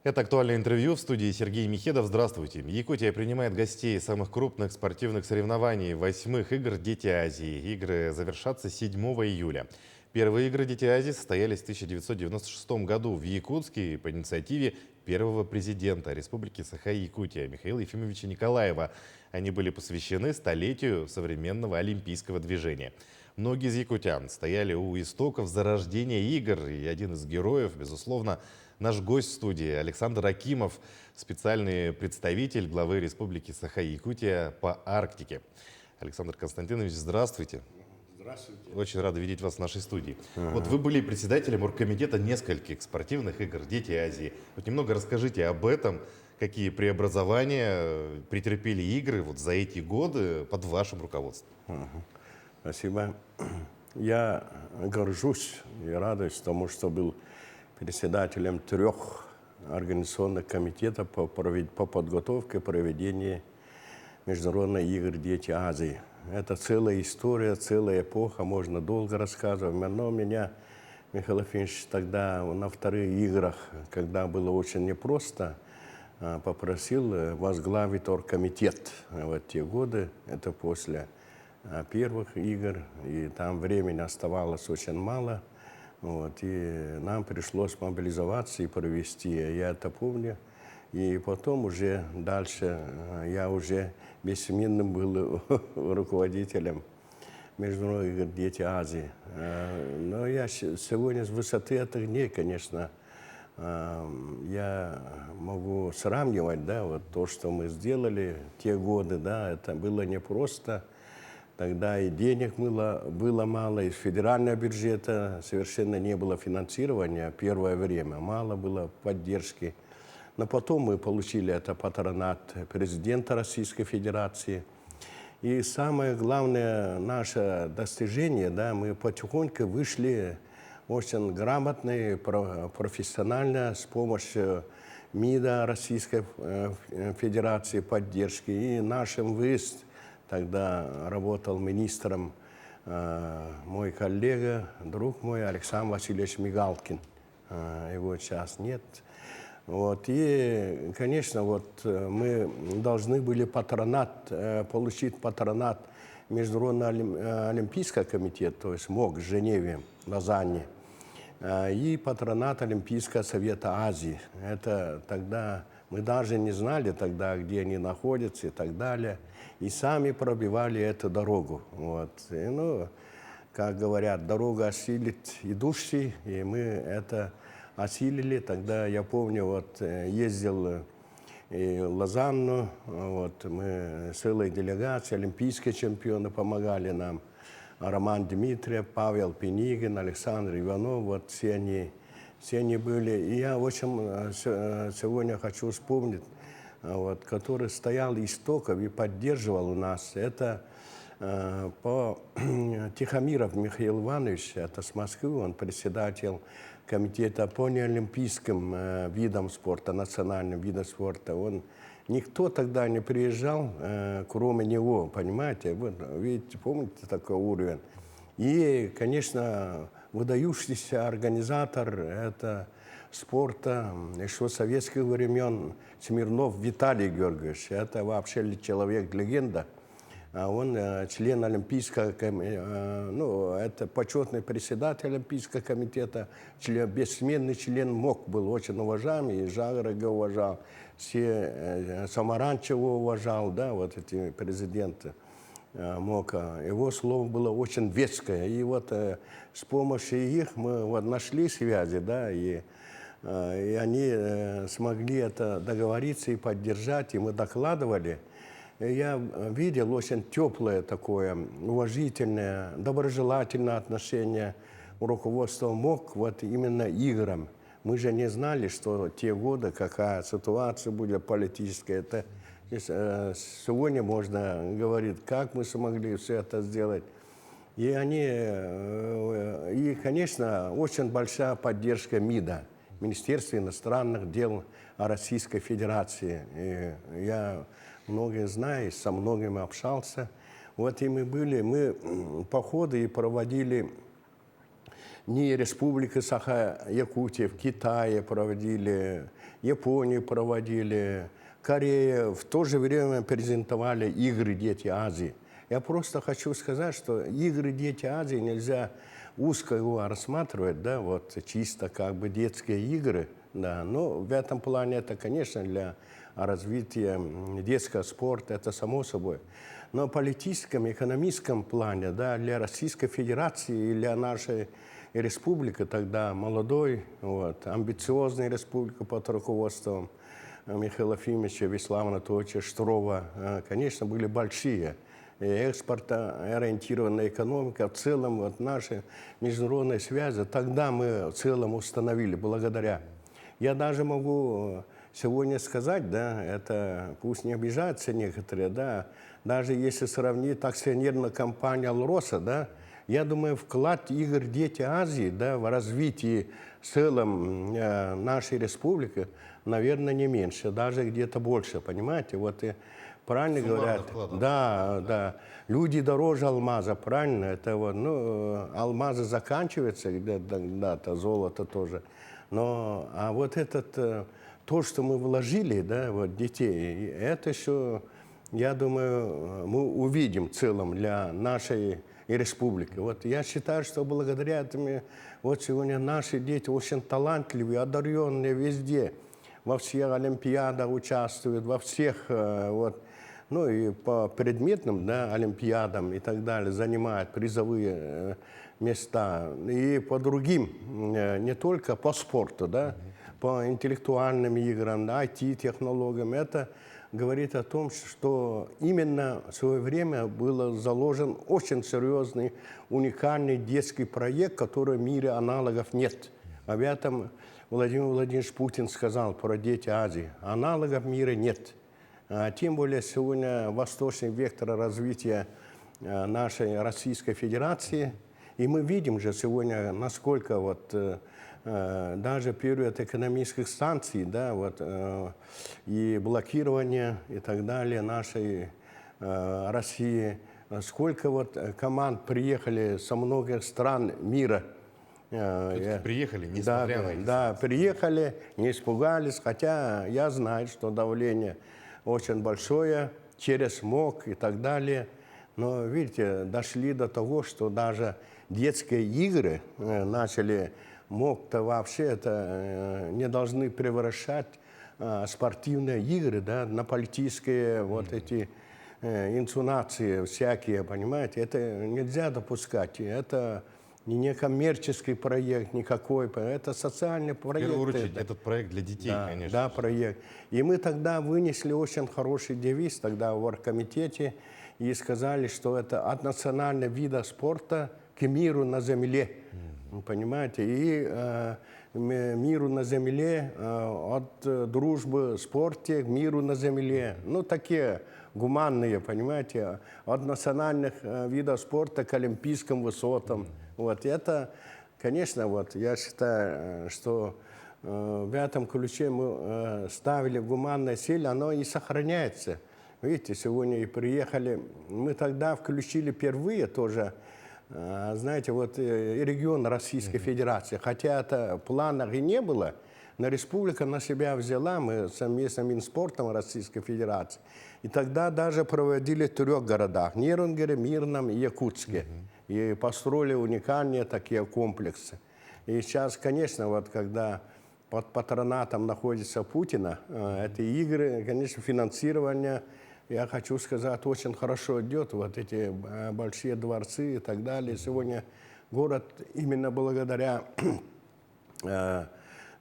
Это «Актуальное интервью», в студии Сергей Михедов. Здравствуйте. Якутия принимает гостей самых крупных спортивных соревнований восьмых игр «Дети Азии». Игры завершатся 7 июля. Первые игры «Дети Азии» состоялись в 1996 году в Якутске по инициативе первого президента Республики Саха-Якутия Михаила Ефимовича Николаева. Они были посвящены столетию современного олимпийского движения. Многие из якутян стояли у истоков зарождения игр, и один из героев, безусловно, наш гость в студии Александр Акимов, специальный представитель главы Республики Саха-Якутия по Арктике. Александр Константинович, здравствуйте. Здравствуйте. Очень рада видеть вас в нашей студии. Вот вы были председателем оргкомитета нескольких спортивных игр «Дети Азии». Вот немного расскажите об этом, какие преобразования претерпели игры вот за эти годы под вашим руководством. Спасибо. Я горжусь и радуюсь тому, что был председателем 3 организационных комитетов по подготовке и проведению международных игр «Дети Азии». Это целая история, целая эпоха, можно долго рассказывать. Но меня Михаил Ефимович тогда на вторых играх, когда было очень непросто, попросил возглавить оргкомитет в эти годы. Это после первых игр, и там времени оставалось очень мало. Вот, и нам пришлось мобилизоваться и провести, я это помню. И потом уже дальше я уже бессменным был руководителем международных игр «Дети Азии». Но я сегодня с высоты этих дней, конечно, я могу сравнивать, да, вот то, что мы сделали в те годы, да, это было непросто. Тогда и денег было мало, из федерального бюджета совершенно не было финансирования первое время, мало было поддержки. Но потом мы получили это патронат президента Российской Федерации. И самое главное наше достижение, да, мы потихоньку вышли очень грамотно и профессионально с помощью МИДа Российской Федерации поддержки и нашим выезд. Тогда работал министром мой коллега, друг мой Александр Васильевич Мигалкин. Его сейчас нет. Вот. И, конечно, вот мы должны были получить патронат Международного олимпийского комитета, то есть МОК в Женеве, Лозанне, и патронат Олимпийского совета Азии. Это тогда мы даже не знали тогда, где они находятся и так далее. И сами пробивали эту дорогу. Вот. И, ну, как говорят, дорога осилит идущий, и мы это осилили. Тогда, я помню, вот ездил и в Лозанну, вот, мы с целой делегацией, олимпийские чемпионы помогали нам. Роман Дмитриев, Павел Пенигин, Александр Иванов, вот все они были. И я очень сегодня хочу вспомнить, вот, который стоял истоков и поддерживал нас. Это Тихомиров Михаил Иванович, это с Москвы, он председатель комитета по неолимпийским видам спорта, национальным видам спорта. Никто тогда не приезжал, кроме него, понимаете? Вот, видите, помните такой уровень? И, конечно, выдающийся организатор это спорта еще советских времен Смирнов Виталий Георгиевич. Это вообще человек-легенда. Он член Олимпийского комитета, ну, это почетный председатель Олимпийского комитета, бессменный член МОК был, очень уважаемый, и Жаграга уважал, все Самаранчева уважал, да, вот эти президенты МОКа. Его слово было очень веское, и вот с помощью их мы вот нашли связи, да, и они смогли это договориться и поддержать, и мы докладывали. Я видел очень теплое такое, уважительное, доброжелательное отношение руководства МОК вот именно играм. Мы же не знали, что те годы, какая ситуация будет политическая. Это сегодня можно говорить, как мы смогли все это сделать. И конечно, очень большая поддержка МИДа, Министерства иностранных дел Российской Федерации. И я многие знаю, со многими общался. Вот и мы походы и проводили не Республика Саха-Якутия, в Китае проводили, Японии проводили, Корея. В то же время презентовали игры «Дети Азии». Я просто хочу сказать, что игры «Дети Азии» нельзя узко его рассматривать, да, вот чисто как бы детские игры, да. Но в этом плане это, конечно, для развития детского спорта, это само собой. Но в политическом, экономическом плане, да, для Российской Федерации и для нашей республики, тогда молодой, вот, амбициозной республики под руководством Михаила Ефимовича, Вячеслава Анатольевича Штрова, конечно, были большие. И экспортоориентированная экономика, в целом вот наши международные связи, тогда мы в целом установили, благодаря. Я даже могу сегодня сказать, да, это пусть не обижаются некоторые, да, даже если сравнить акционерную компанию «Алроса», да, я думаю, вклад игр «Дети Азии», да, в развитии в целом нашей республики, наверное, не меньше, даже где-то больше, понимаете? Вот и правильно говорят, да, да, люди дороже алмаза, правильно? Это вот, ну, алмазы заканчиваются когда-то, золото тоже. Но, а вот этот, то, что мы вложили, да, вот детей, это еще, я думаю, мы увидим в целом для нашей республики. Вот я считаю, что благодаря этому вот сегодня наши дети очень талантливые, одаренные везде, во всех олимпиадах участвуют, во всех вот, ну и по предметным, да, олимпиадам и так далее занимают призовые места. И по другим, не только по спорту, да, по интеллектуальным играм, IT-технологиям. Это говорит о том, что именно в свое время был заложен очень серьезный, уникальный детский проект, который в мире аналогов нет. Об этом Владимир Владимирович Путин сказал про «Дети Азии». Аналогов в мире нет. Тем более сегодня восточный вектор развития нашей Российской Федерации. И мы видим же сегодня, насколько вот даже период экономических санкций, да, вот, и блокирования и так далее нашей России, сколько вот команд приехали со многих стран мира. Приехали, несмотря на эти Да, приехали, не испугались, хотя я знаю, что давление очень большое, через МОК и так далее. Но, видите, дошли до того, что даже детские игры начали, МОК-то вообще это не должны превращать спортивные игры, да, на политические вот эти инсценации всякие, понимаете. Это нельзя допускать. Это не коммерческий проект никакой, это социальный проект. В первую очередь, этот проект для детей, да, конечно. Да, проект. И мы тогда вынесли очень хороший девиз тогда в оргкомитете и сказали, что это от национального вида спорта к миру на земле. Понимаете? И миру на земле, от дружбы в спорте к миру на земле. Ну, такие гуманные, понимаете, от национальных видов спорта к олимпийским высотам. Вот это, конечно, вот я считаю, что в этом ключе мы ставили гуманные цели, оно и сохраняется. Видите, сегодня и приехали, мы тогда включили впервые тоже, знаете, вот регион Российской Федерации, хотя это в планах и не было, но республика на себя взяла, мы совместно с Минспортом Российской Федерации. И тогда даже проводили в 3 городах, Нерюнгере, Мирном и Якутске. И построили уникальные такие комплексы. И сейчас, конечно, вот когда под патронатом находится Путина, эти игры, конечно, финансирование, я хочу сказать, очень хорошо идет. Вот эти большие дворцы и так далее. Сегодня город именно благодаря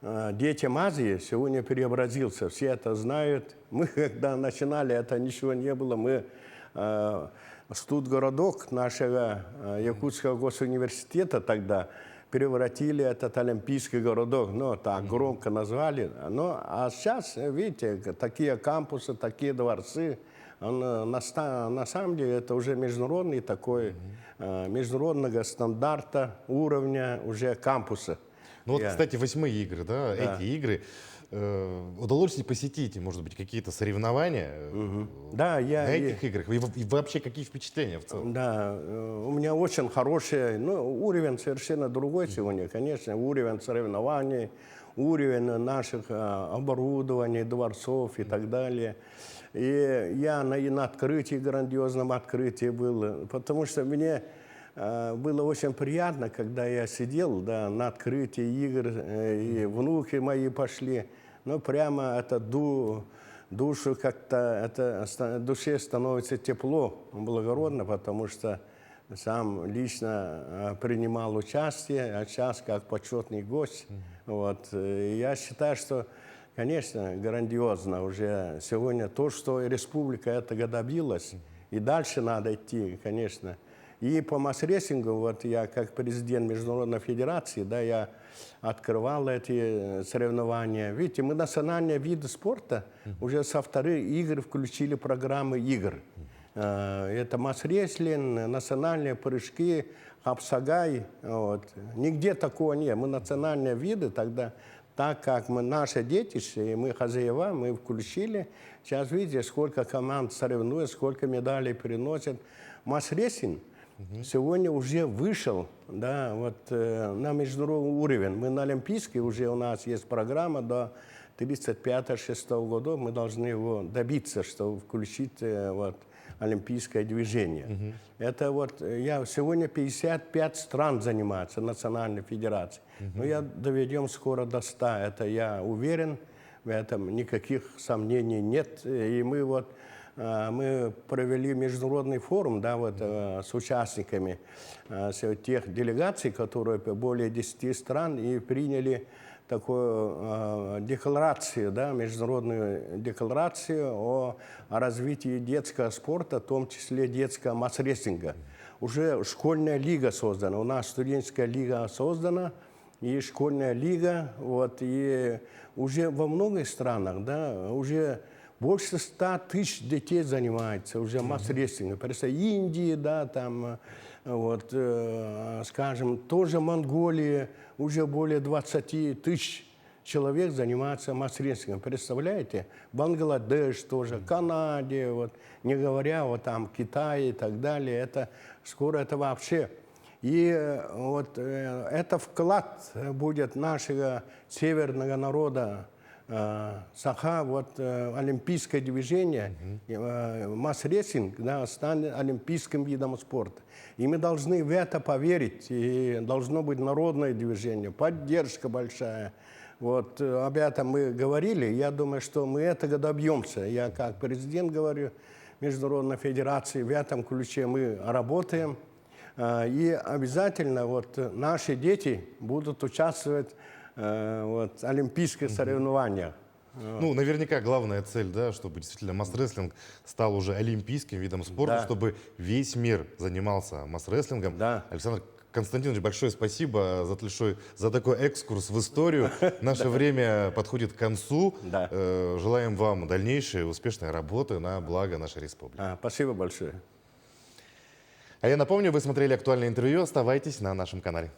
детям Азии сегодня преобразился. Все это знают. Мы, когда начинали, это ничего не было. Мы студгородок нашего Якутского госуниверситета тогда превратили этот олимпийский городок. Ну, так громко назвали. Ну, а сейчас, видите, такие кампусы, такие дворцы. На самом деле это уже международный такой, международного стандарта, уровня уже кампуса. Ну вот, кстати, 8-е игры, да, эти игры, удалось ли посетить, может быть, какие-то соревнования Да, на этих играх? И вообще какие впечатления в целом? Да, у меня очень хороший, ну, уровень совершенно другой сегодня, конечно, уровень соревнований, уровень наших оборудований, дворцов и так далее. И я и на открытии, грандиозном открытии был, потому что мне было очень приятно, когда я сидел, да, на открытии игр, и внуки мои пошли, ну, прямо это душу как-то, душе становится тепло, благородно, потому что сам лично принимал участие, а сейчас как почетный гость. Вот. И я считаю, что, конечно, грандиозно уже сегодня то, что республика этого добилась, и дальше надо идти, конечно. И по масс-рейтингу, вот я как президент Международной Федерации, да, я открывал эти соревнования. Видите, мы национальные виды спорта уже со вторых игр включили программы игр. Это масс-реслинг, национальные прыжки, хапсагай. Вот. Нигде такого нет. Мы национальные виды тогда, так как мы наши детище, и мы хозяева, мы включили. Сейчас видите, сколько команд соревнуются, сколько медалей приносят. Масс-реслинг сегодня уже вышел, да, вот, на международный уровень. Мы на Олимпийский уже у нас есть программа до 35-36 года. Мы должны его добиться, чтобы включить вот, олимпийское движение. Это вот, сегодня 55 стран занимаются Национальной Федерацией. Но я доведем скоро до 100, это я уверен, в этом никаких сомнений нет. И мы вот мы провели международный форум, да, вот, с участниками тех делегаций, которые более 10 стран, и приняли такую декларацию, да, международную декларацию о развитии детского спорта, в том числе детского масс-реслинга. Уже школьная лига создана, у нас студенческая лига создана, и школьная лига, вот, и уже во многих странах, да, уже больше 100 тысяч детей занимается уже масс-реслингом. Просто Индии, да, там, вот, скажем, тоже Монголия, уже более 20 тысяч человек занимается масс-реслингом. Представляете? Бангладеш тоже, Канаде, вот, не говоря вот там Китае и так далее. Это, скоро это вообще. И вот это вклад будет нашего северного народа, Саха, вот олимпийское движение, масс-реслинг, да, станет олимпийским видом спорта. И мы должны в это поверить, и должно быть народное движение, поддержка большая. Вот об этом мы говорили, я думаю, что мы этого добьемся. Я как президент говорю Международной Федерации, в этом ключе мы работаем. И обязательно вот наши дети будут участвовать вот, в олимпийских соревнованиях. Ну, наверняка главная цель, да, чтобы действительно масс-рестлинг стал уже олимпийским видом спорта, Да. чтобы весь мир занимался масс-рестлингом. Да. Александр Константинович, большое спасибо за такой экскурс в историю. Наше время подходит к концу. Да. Желаем вам дальнейшей успешной работы на благо нашей республики. Спасибо большое. А я напомню, вы смотрели актуальное интервью. Оставайтесь на нашем канале.